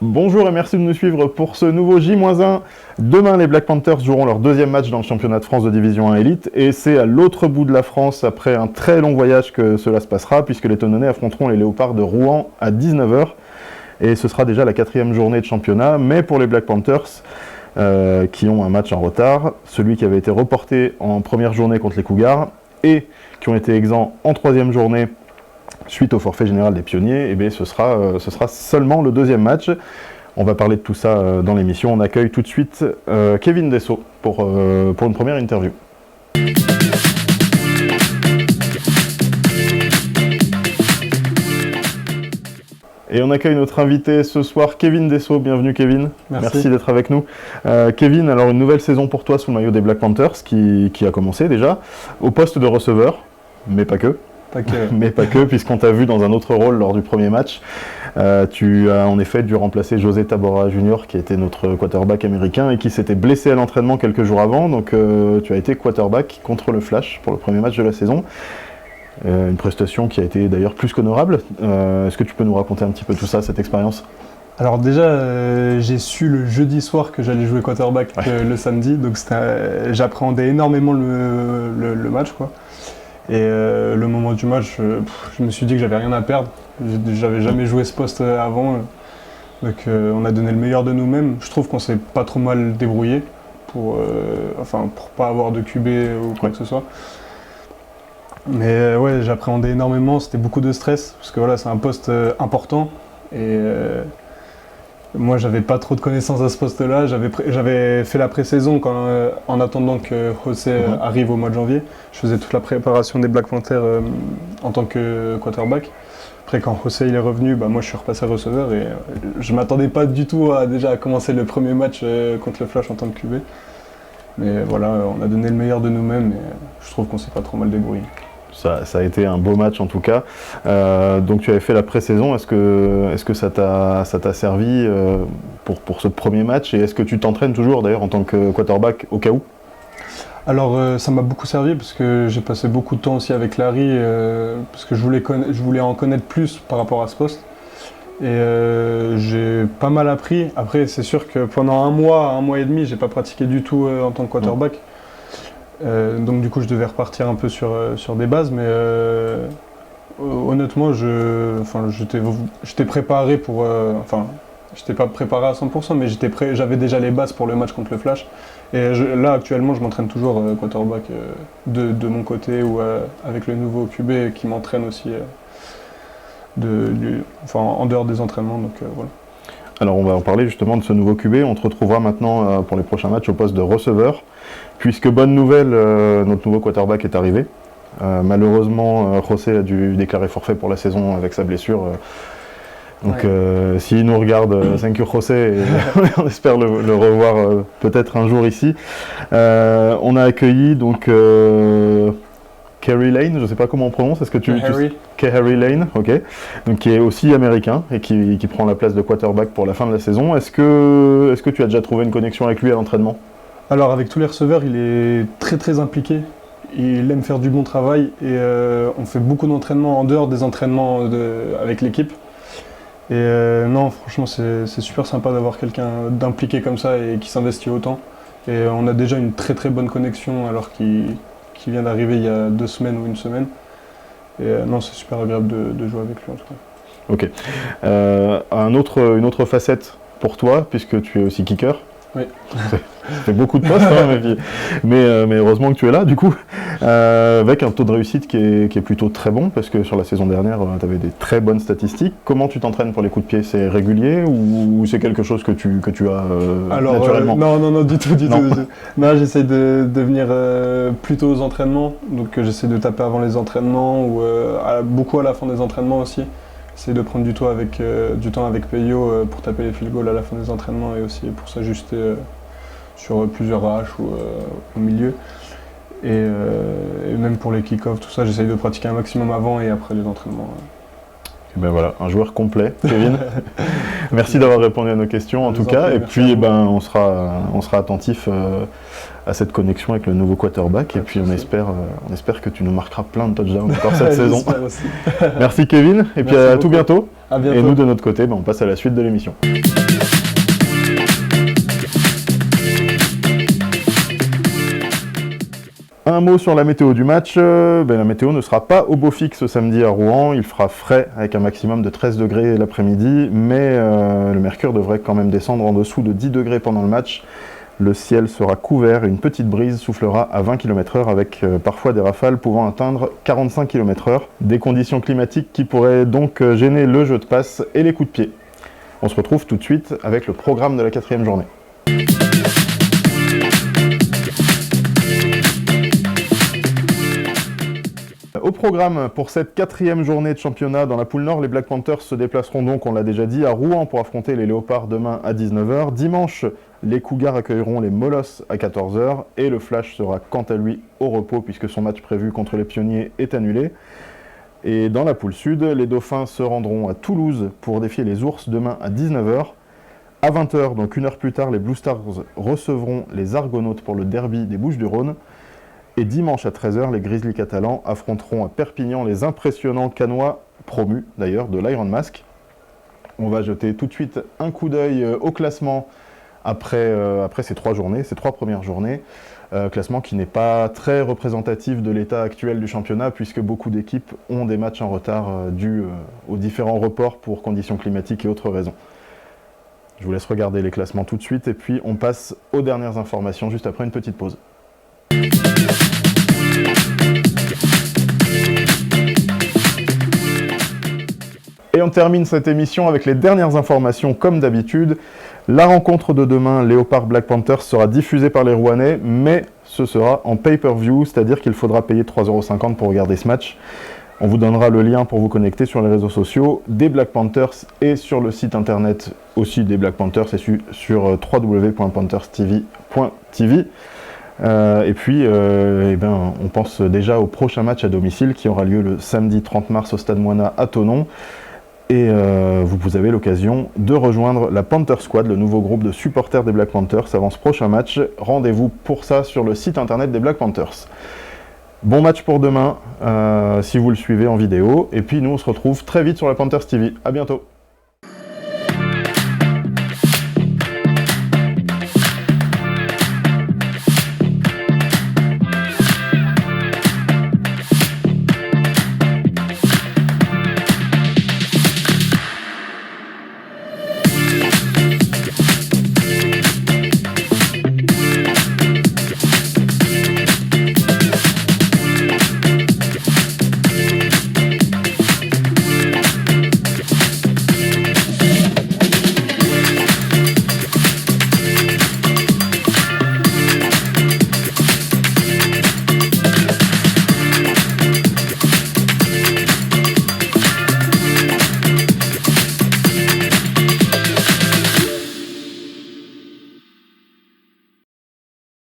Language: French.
Bonjour et merci de nous suivre pour ce nouveau J-1. Demain, les Black Panthers joueront leur deuxième match dans le championnat de France de Division 1 Élite et c'est à l'autre bout de la France, après un très long voyage, que cela se passera, puisque les Tonnonnais affronteront les Léopards de Rouen à 19h. Et ce sera déjà la 4e journée de championnat, mais pour les Black Panthers, qui ont un match en retard, celui qui avait été reporté en première journée contre les Cougars, et qui ont été exempts en 3e journée suite au forfait général des Pionniers, et ce sera seulement le deuxième match. On va parler de tout ça dans l'émission. On accueille tout de suite Kevin Dessau pour une première interview. Et on accueille notre invité ce soir, Kevin Dessau. Bienvenue Kevin. Merci d'être avec nous. Kevin, alors une nouvelle saison pour toi sous le maillot des Black Panthers qui a commencé déjà, au poste de receveur, mais pas que. Mais pas que, puisqu'on t'a vu dans un autre rôle lors du premier match. Tu as en effet dû remplacer José Tabora Jr., qui était notre quarterback américain et qui s'était blessé à l'entraînement quelques jours avant. Donc tu as été quarterback contre le Flash pour le premier match de la saison. Une prestation qui a été d'ailleurs plus qu'honorable. Est-ce que tu peux nous raconter un petit peu tout ça, cette expérience ? Alors déjà, j'ai su le jeudi soir que j'allais jouer quarterback le samedi. Donc j'appréhendais énormément le match, quoi. Et le moment du match, je me suis dit que j'avais rien à perdre. J'avais jamais joué ce poste avant. Donc on a donné le meilleur de nous-mêmes. Je trouve qu'on s'est pas trop mal débrouillé pour pas avoir de QB ou quoi que ce soit. Mais ouais, j'appréhendais énormément, c'était beaucoup de stress, parce que voilà, c'est un poste important. Et moi, j'avais pas trop de connaissances à ce poste-là. J'avais fait la pré-saison en attendant que José arrive au mois de janvier. Je faisais toute la préparation des Black Panthers en tant que quarterback. Après, quand José il est revenu, moi je suis repassé receveur et je m'attendais pas du tout à commencer le premier match contre le Flash en tant que QB. Mais voilà, on a donné le meilleur de nous-mêmes et je trouve qu'on s'est pas trop mal débrouillé. Ça a été un beau match en tout cas. Donc tu avais fait la pré-saison, est-ce que ça t'a servi pour ce premier match, et est-ce que tu t'entraînes toujours d'ailleurs en tant que quarterback au cas où ? Alors ça m'a beaucoup servi parce que j'ai passé beaucoup de temps aussi avec Larry, parce que je voulais en connaître plus par rapport à ce poste. Et j'ai pas mal appris. Après c'est sûr que pendant un mois et demi, j'ai pas pratiqué du tout en tant que quarterback. Donc du coup je devais repartir un peu sur des bases, mais honnêtement j'étais préparé pour... j'étais pas préparé à 100%, mais j'avais déjà les bases pour le match contre le Flash. Et là actuellement je m'entraîne toujours quarterback de mon côté, ou avec le nouveau QB qui m'entraîne aussi en dehors des entraînements, donc voilà. Alors on va en parler justement de ce nouveau QB. On te retrouvera maintenant pour les prochains matchs au poste de receveur, puisque bonne nouvelle, notre nouveau quarterback est arrivé. Malheureusement, José a dû déclarer forfait pour la saison avec sa blessure. Donc s'il nous regarde, thank you José, et on espère le revoir peut-être un jour ici. On a accueilli donc Kerry Lane, je ne sais pas comment on prononce, est-ce que Kerry Lane, ok, donc qui est aussi américain et qui prend la place de quarterback pour la fin de la saison. Est-ce que tu as déjà trouvé une connexion avec lui à l'entraînement ? Alors avec tous les receveurs, il est très très impliqué, il aime faire du bon travail et on fait beaucoup d'entraînements en dehors des entraînements avec l'équipe. Et non, franchement c'est super sympa d'avoir quelqu'un d'impliqué comme ça et qui s'investit autant. Et on a déjà une très très bonne connexion alors qu'il vient d'arriver il y a 2 semaines ou 1 semaine. Et non, c'est super agréable de jouer avec lui en tout cas. Ok. Une autre facette pour toi, puisque tu es aussi kicker. Oui. Ça fait beaucoup de postes, mais heureusement que tu es là du coup, avec un taux de réussite qui est plutôt très bon, parce que sur la saison dernière, tu avais des très bonnes statistiques. Comment tu t'entraînes pour les coups de pied ? C'est régulier ou c'est quelque chose que tu as naturellement ? Non, du tout. Non, j'essaie de venir plutôt aux entraînements, donc j'essaie de taper avant les entraînements ou beaucoup à la fin des entraînements aussi. J'essaie de prendre du temps avec Peyo pour taper les field goals à la fin des entraînements et aussi pour s'ajuster sur plusieurs haches ou au milieu. Et même pour les kick-offs, tout ça, j'essaye de pratiquer un maximum avant et après les entraînements. Et ben voilà, un joueur complet, Kevin. Merci d'avoir répondu à nos questions en tout cas. Et puis on sera attentif à cette connexion avec le nouveau quarterback. Et puis on espère que tu nous marqueras plein de touchdowns encore cette saison. Aussi. Merci Kevin. Et puis à tout bientôt. À bientôt. Et nous de notre côté, on passe à la suite de l'émission. Un mot sur la météo du match. La météo ne sera pas au beau fixe ce samedi à Rouen. Il fera frais avec un maximum de 13 degrés l'après-midi, mais le mercure devrait quand même descendre en dessous de 10 degrés pendant le match. Le ciel sera couvert et une petite brise soufflera à 20 km/h avec parfois des rafales pouvant atteindre 45 km/h. Des conditions climatiques qui pourraient donc gêner le jeu de passe et les coups de pied. On se retrouve tout de suite avec le programme de la 4e journée. Au programme pour cette 4e journée de championnat dans la poule Nord, les Black Panthers se déplaceront donc, on l'a déjà dit, à Rouen pour affronter les Léopards demain à 19h. Dimanche, les Cougars accueilleront les Molosses à 14h et le Flash sera quant à lui au repos puisque son match prévu contre les Pionniers est annulé. Et dans la poule Sud, les Dauphins se rendront à Toulouse pour défier les Ours demain à 19h. À 20h, donc une heure plus tard, les Blue Stars recevront les Argonautes pour le derby des Bouches-du-Rhône. Et dimanche à 13h, les Grizzlies catalans affronteront à Perpignan les impressionnants Canois, promus d'ailleurs, de l'Iron Mask. On va jeter tout de suite un coup d'œil au classement après ces 3 journées, ces 3 premières journées. Classement qui n'est pas très représentatif de l'état actuel du championnat puisque beaucoup d'équipes ont des matchs en retard dus aux différents reports pour conditions climatiques et autres raisons. Je vous laisse regarder les classements tout de suite et puis on passe aux dernières informations juste après une petite pause. Et on termine cette émission avec les dernières informations comme d'habitude. La rencontre de demain, Léopard Black Panthers, sera diffusée par les Rouennais, mais ce sera en pay-per-view, c'est-à-dire qu'il faudra payer 3,50 € pour regarder ce match. On vous donnera le lien pour vous connecter sur les réseaux sociaux des Black Panthers et sur le site internet aussi des Black Panthers et sur www.pantherstv.tv. Et puis, on pense déjà au prochain match à domicile qui aura lieu le samedi 30 mars au Stade Moina à Thonon. Et vous avez l'occasion de rejoindre la Panther Squad, le nouveau groupe de supporters des Black Panthers avant ce prochain match. Rendez-vous pour ça sur le site internet des Black Panthers. Bon match pour demain, si vous le suivez en vidéo. Et puis nous, on se retrouve très vite sur la Panthers TV. À bientôt.